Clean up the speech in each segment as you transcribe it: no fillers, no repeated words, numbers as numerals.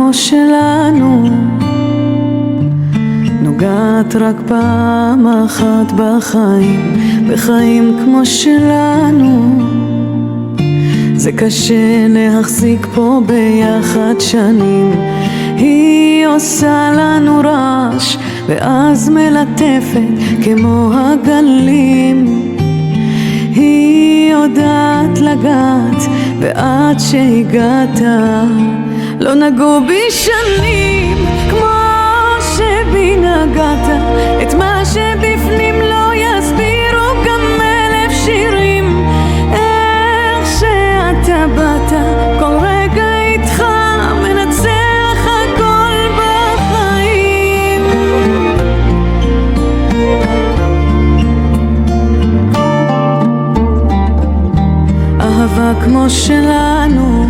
כמו שלנו נוגעת רק פעם אחת בחיים, בחיים כמו שלנו. זה קשה להחזיק פה ביחד שנים. היא עושה לנו רעש ואז מלטפת כמו הגלים. היא יודעת לגעת ועד שהגעת לא נגעו בי שנים. כמו שבי נגעת את מה שבפנים לא יסבירו גם 1000 שירים. איך שאתה באת כל רגע איתך מנצח הכל בחיים. אהבה כמו שלנו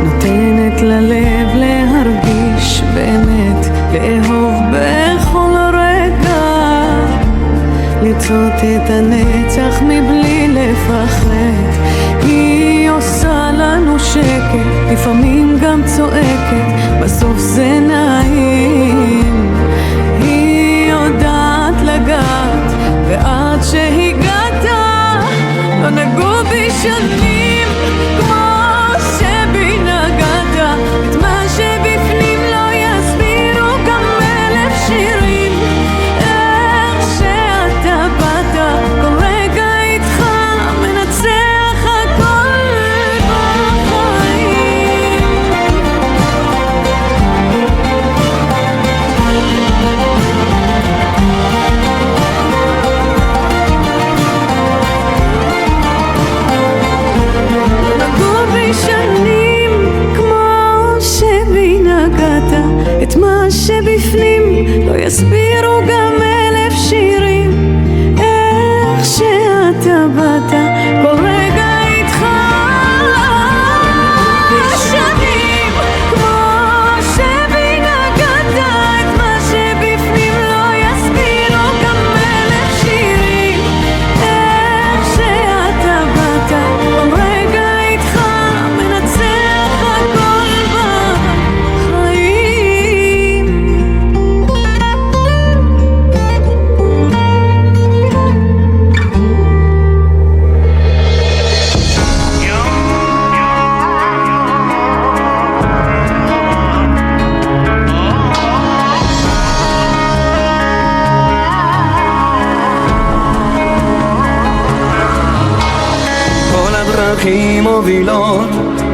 נותנת ללב להרגיש באמת, לאהוב בכל רגע, לרצות את הנצח מבלי לפחד. היא עושה לנו שקט, לפעמים גם צועקת, בסוף זה נעים. היא יודעת לגעת ועד שהגעת לא נגעו בי שנים. כמו שבי נגעת את מה שבפנים לא יסבירו גם 1000 שירים. איך שאתה באת כל רגע איתך מנצח הכל בחיים. שנים כמו שבי נגעת את מה שבפנים לא יסבירו גם 1000 שירים. איך שאתה באת כל רגע איתך שנים כמו שבי נגעת את מה שבפנים לא יסבירו גם 1000 שירים. איך שאתה באת כל רגע איתך מנצח הכל בחיים. כל הדרכים מובילות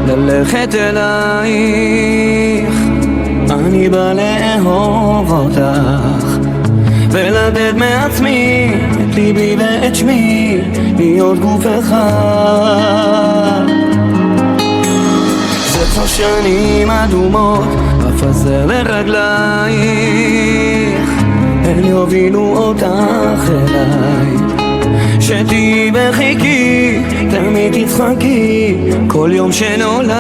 ללכת אלייך. אני בא לאהוב אותך ולתת מעצמי את ליבי ואת שמי, להיות גוף אחד. זה כבר שנים אדומות אפזר לרגלייך, הן יובילו אותך אליי. שתהי בחיקי, תמיד תצחקי כל יום שנולד.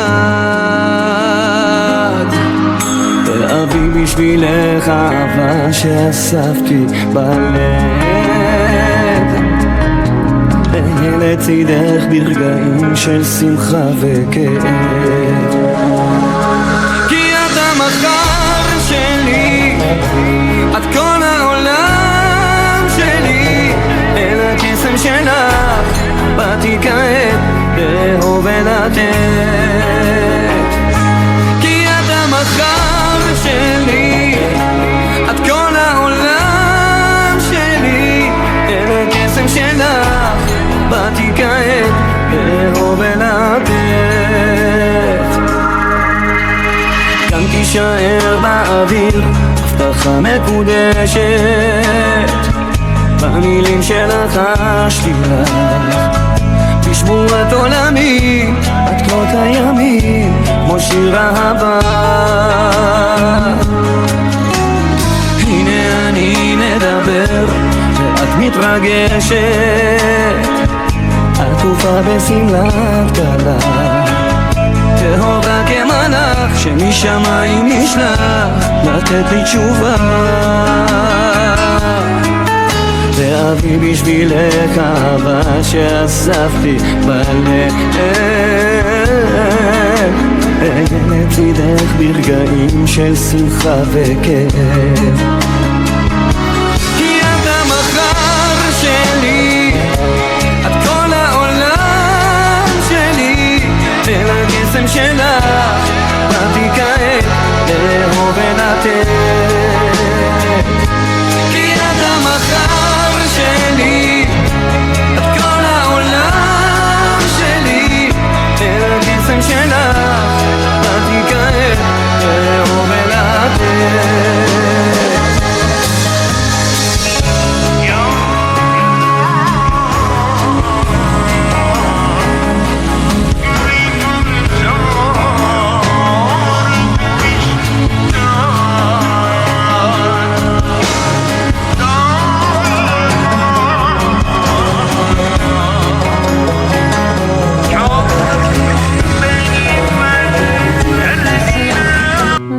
תאהבי בשבילך אהבה שאספתי בלב, אהיה לצידך ברגעים של שמחה וכאב. כי את המחר שלי, את כל העולם שלי, אל הקסם שלך באתי כעת לאהוב ולתת. כי את המחר שלי, את כל העולם שלי, אל הקסם שלך באתי כעת לאהוב ולתת. כאן תישאר באוויר הבטחה מקודשת, במילים שלך חשתי לך, תשבור את עולמי, את כל הימים כמו שיר אהבה. הנה אני מדבר ואת מתרגשת, עטופה בשמלת כלה, טהורה כמלאך שמשמיים נשלח לתת לי תשובה. ואהבי בשבילך אהבה שאספתי בלב, אהיה לצידך ברגעים של שמחה וכאב. כי את המחר שלי, את כל העולם שלי, אל הקסם שלך באתי כעת לאהוב ולתת. כי את המחר שלי, את כל העולם שלי, אל הקסם שלך באתי כעת לאהוב ולתת.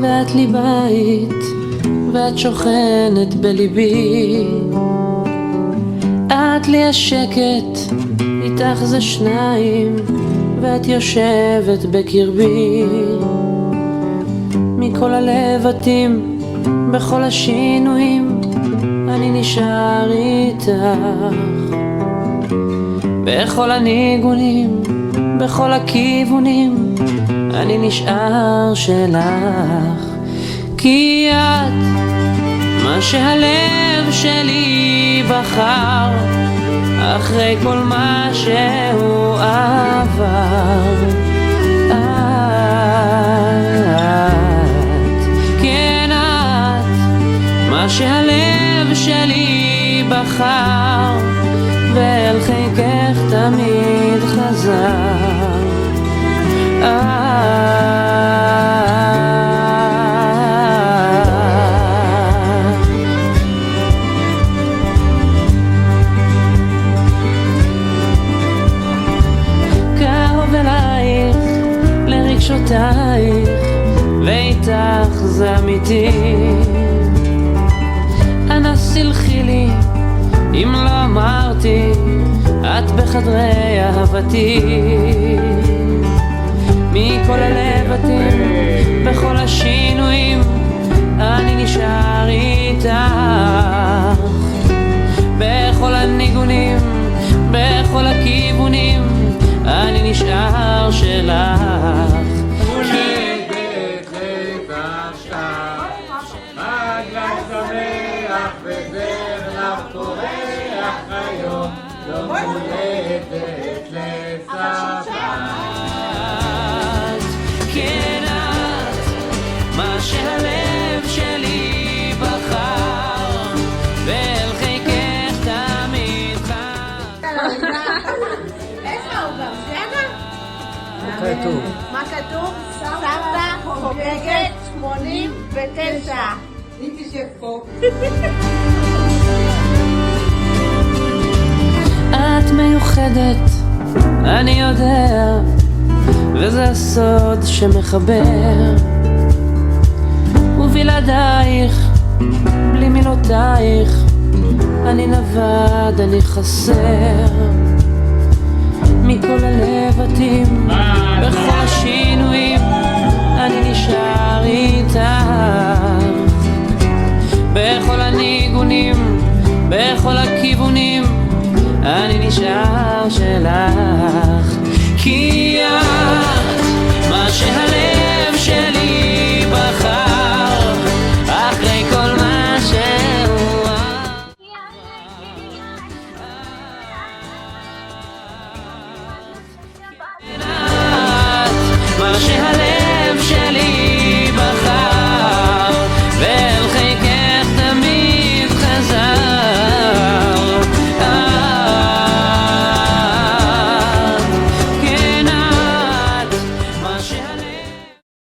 ואת לי בית, ואת שוכנת בליבי. את לי השקט, איתך זה שניים, ואת יושבת בקרבי. מכל הלבטים, בכל השינויים, אני נשאר איתך. בכל הניגונים, בכל הכיוונים, אני נשאר שלך. כי את מה שהלב שלי בחר, אחרי כל מה שהוא עבר. את, כן את, מה שהלב שלי בחר, ואל חיקך תמיד חזר. קרוב אלייך לרגשותייך, ואיתך זה אמיתי. אנא סלחי לי אם לא אמרתי, את בחדרי אהבתי. מכל הלבטים, בכל השינויים, אני נשאר איתך. בכל הניגונים, בכל הכיוונים, אני נשאר שלך. הולדת לבשת, חג לך שמח וזר לך פורח היום, יום הולדת לסבתא. כן את, מה שהלב שלי בחר, ואל חיקך תמיד חזר. איזה העוגה? בסדר? מה כתוב? סבתא חוגגת 89. היא תשב פה. את מיוחדת, אני יודע, וזה הסוד שמחבר. ובלעדייך, בלי מילותייך, אני נבד, אני חסר. מכל הלבטים, בכל השינויים, אני נשאר איתך. בכל הניגונים, בכל הכיוונים, אני נשאר שלך. כי